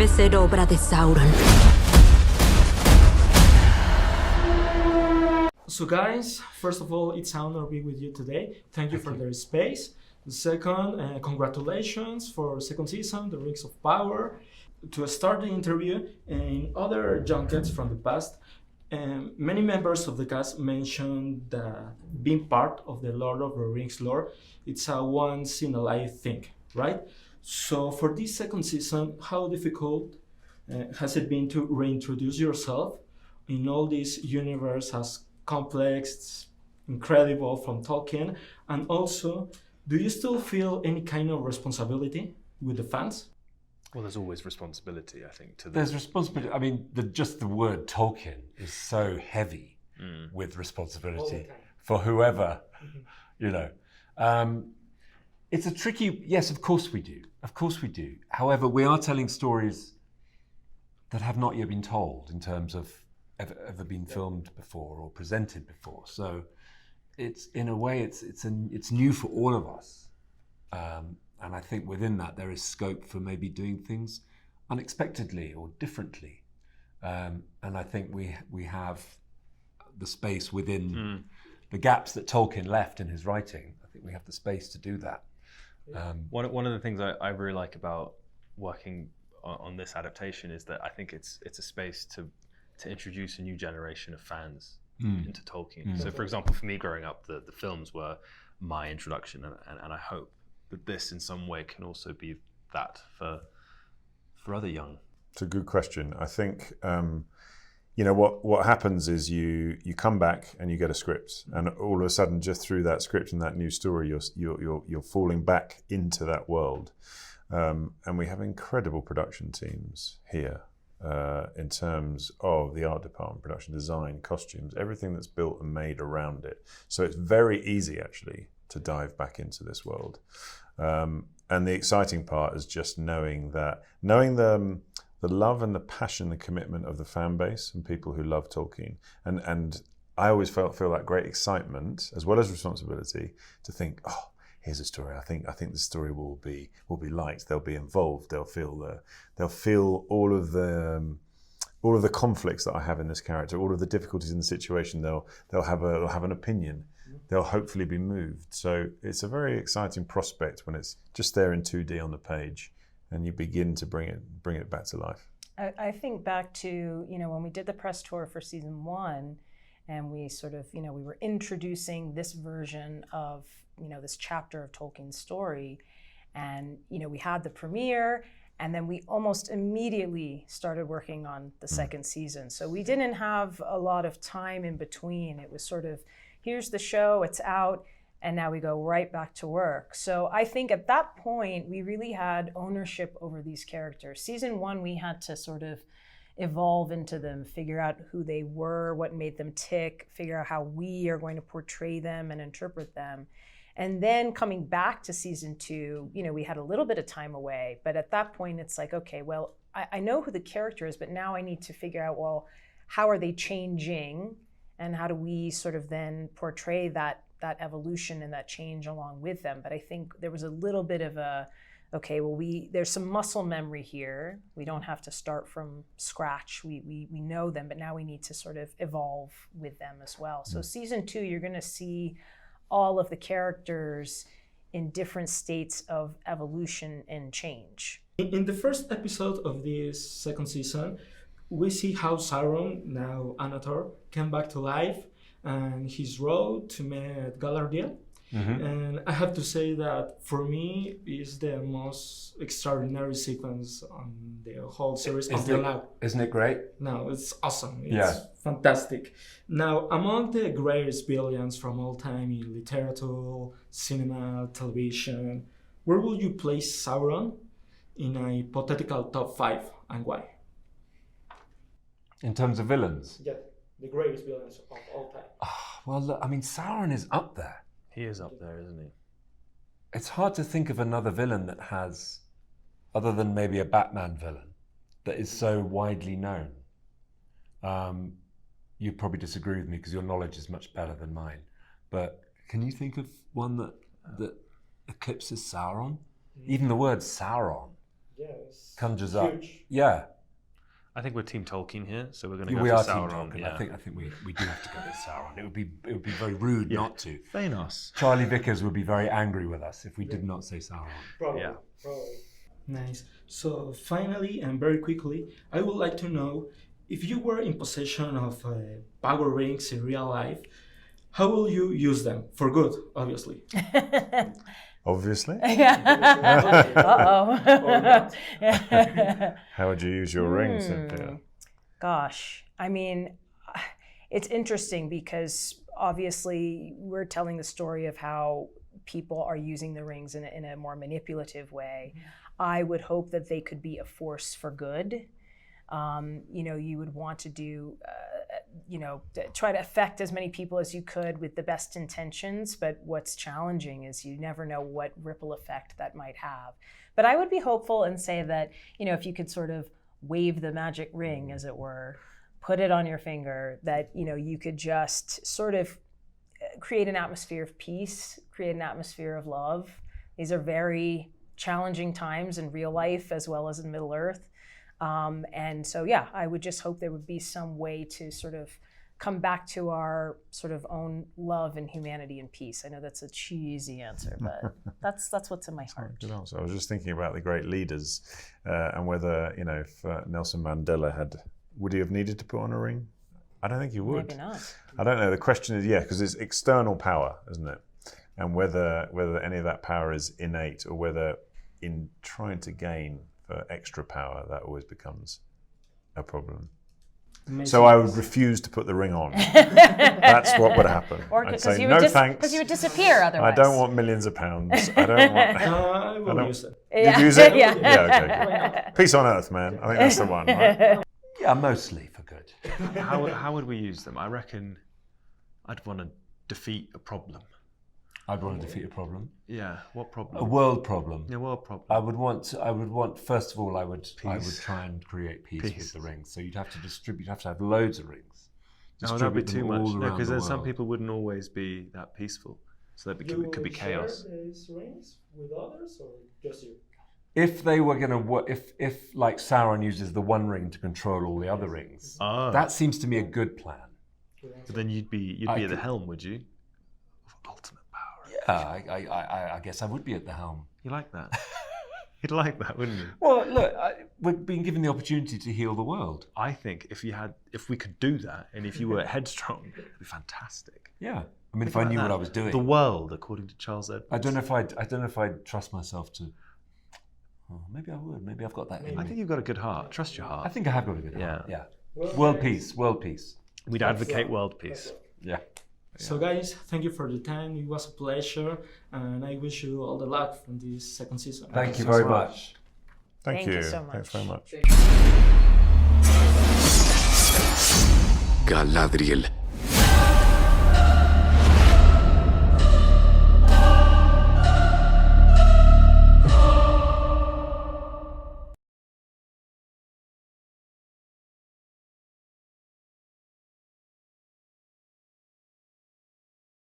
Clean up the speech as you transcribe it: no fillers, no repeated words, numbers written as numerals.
debe ser obra de Sauron. So guys, first of all, it's an honor to be with you today. Thank you for the space. The second, congratulations for second season, The Rings of Power. To start the interview, in other junkets from the past, many members of the cast mentioned that being part of the Lord of the Rings lore, it's a once in a life thing, right? So for this second season, how difficult has it been to reintroduce yourself in all this universe as complex, incredible from Tolkien? And also, do you still feel any kind of responsibility with the fans? Well, there's always responsibility, I think. There's responsibility. I mean, just the word Tolkien is so heavy with responsibility for whoever, you know. It's a tricky, yes, of course we do. Of course we do. However, we are telling stories that have not yet been told in terms of ever been filmed before or presented before. So it's, in a way, it's new for all of us. And I think within that there is scope for maybe doing things unexpectedly or differently. And I think we have the space within the gaps that Tolkien left in his writing. I think we have the space to do that. One of the things I really like about working on this adaptation is that I think it's a space to introduce a new generation of fans into Tolkien. So for example, for me growing up, the films were my introduction, and I hope that this in some way can also be that for other young. It's a good question. I think what happens is you come back and you get a script, and all of a sudden, just through that script and that new story, you're falling back into that world. And we have incredible production teams here in terms of the art department, production design, costumes, everything that's built and made around it. So it's very easy actually to dive back into this world. And the exciting part is just knowing the love and the passion, the commitment of the fan base and people who love Tolkien. And I always feel that great excitement as well as responsibility to think, oh, here's a story. I think the story will be liked. They'll be involved. They'll feel all of the conflicts that I have in this character, all of the difficulties in the situation. They'll have an opinion. They'll hopefully be moved. So it's a very exciting prospect when it's just there in 2D on the page, and you begin to bring it back to life. I think back to when we did the press tour for season 1, and we sort of we were introducing this version of this chapter of Tolkien's story, and we had the premiere. And then we almost immediately started working on the second season. So we didn't have a lot of time in between. It was sort of, here's the show, it's out, and now we go right back to work. So I think at that point, we really had ownership over these characters. Season 1, we had to sort of evolve into them, figure out who they were, what made them tick, figure out how we are going to portray them and interpret them. And then coming back to season 2, we had a little bit of time away, but at that point it's like, okay, well, I know who the character is, but now I need to figure out, well, how are they changing, and how do we sort of then portray that evolution and that change along with them? But I think there was a little bit of okay, well, there's some muscle memory here. We don't have to start from scratch. We know them, but now we need to sort of evolve with them as well. So season 2, you're gonna see all of the characters in different states of evolution and change. In the first episode of this second season, we see how Sauron, now Anator, came back to life and his road to meet Galadriel. And I have to say that for me is the most extraordinary sequence on the whole series until now. Isn't it great? No, it's awesome. It's fantastic. Now, among the greatest villains from all time in literature, cinema, television, where will you place Sauron in a hypothetical top 5, and why? In terms of villains? Yeah, the greatest villains of all time. Well, look, I mean, Sauron is up there. He is up there, isn't he? It's hard to think of another villain that has, other than maybe a Batman villain, that is so widely known. You'd probably disagree with me because your knowledge is much better than mine. But can you think of one that eclipses Sauron? Even the word Sauron conjures up. Yeah. I think we're Team Tolkien here, so we're going to go We for are Team Sauron. Tolkien. Yeah. I think we do have to go with Sauron. It would be very rude not to. Thanos. Charlie Vickers would be very angry with us if we did not say Sauron. Probably. Yeah. Probably. Nice. So finally and very quickly, I would like to know if you were in possession of power rings in real life, how will you use them? For good, obviously. Obviously. Uh-oh. How would you use your rings, Cynthia? Gosh, I mean, it's interesting because obviously we're telling the story of how people are using the rings in a more manipulative way. I would hope that they could be a force for good. You would want to do, try to affect as many people as you could with the best intentions. But what's challenging is you never know what ripple effect that might have. But I would be hopeful and say that, if you could sort of wave the magic ring, as it were, put it on your finger, that, you could just sort of create an atmosphere of peace, create an atmosphere of love. These are very challenging times in real life as well as in Middle Earth. And so, I would just hope there would be some way to sort of come back to our sort of own love and humanity and peace. I know that's a cheesy answer, but that's what's in my heart. Good answer. I was just thinking about the great leaders and whether, if Nelson Mandela would he have needed to put on a ring? I don't think he would. Maybe not. I don't know. The question is, because it's external power, isn't it? And whether any of that power is innate or whether in trying to gain for extra power, that always becomes a problem. So I would refuse to put the ring on. That's what would happen. Or I'd because say, you no would thanks. because you would disappear otherwise. I don't want millions of pounds. I don't want... I will use it. You'd use it? Yeah. Okay. Peace on earth, man. I think that's the one, right? Yeah, mostly for good. How would we use them? I reckon I'd want to defeat a problem. I'd want to defeat a problem. Yeah, what problem? A world problem. Yeah, world problem. I would want. First of all, I would try and create peace with the rings. So you'd have to distribute. You'd have to have loads of rings. No, that'd be Distribute too them much. all No, around because the there's some world. people wouldn't always be that peaceful. So that it could be chaos. You will share these rings with others or just you? If they were going to work, if like Sauron uses the one ring to control all the other rings, that seems to me a good plan. But then you'd be at the helm, would you? Of ultimate power. Yeah, I guess I would be at the helm. You like that? You'd like that, wouldn't you? Well, look, we've been given the opportunity to heal the world. I think if we could do that, and if you were headstrong, it'd be fantastic. Yeah, I mean, if I knew what I was doing. The world, according to Charles Edwards. I don't know if I'd trust myself to. Oh, maybe I would. Maybe I've got that in me. I think you've got a good heart. Trust your heart. I think I have got a good heart. Yeah. Yeah. World peace. We'd advocate world peace. Yeah. So guys, thank you for the time. It was a pleasure, and I wish you all the luck from this second season. Thank you very much. Thank you so much. Thanks very much. Galadriel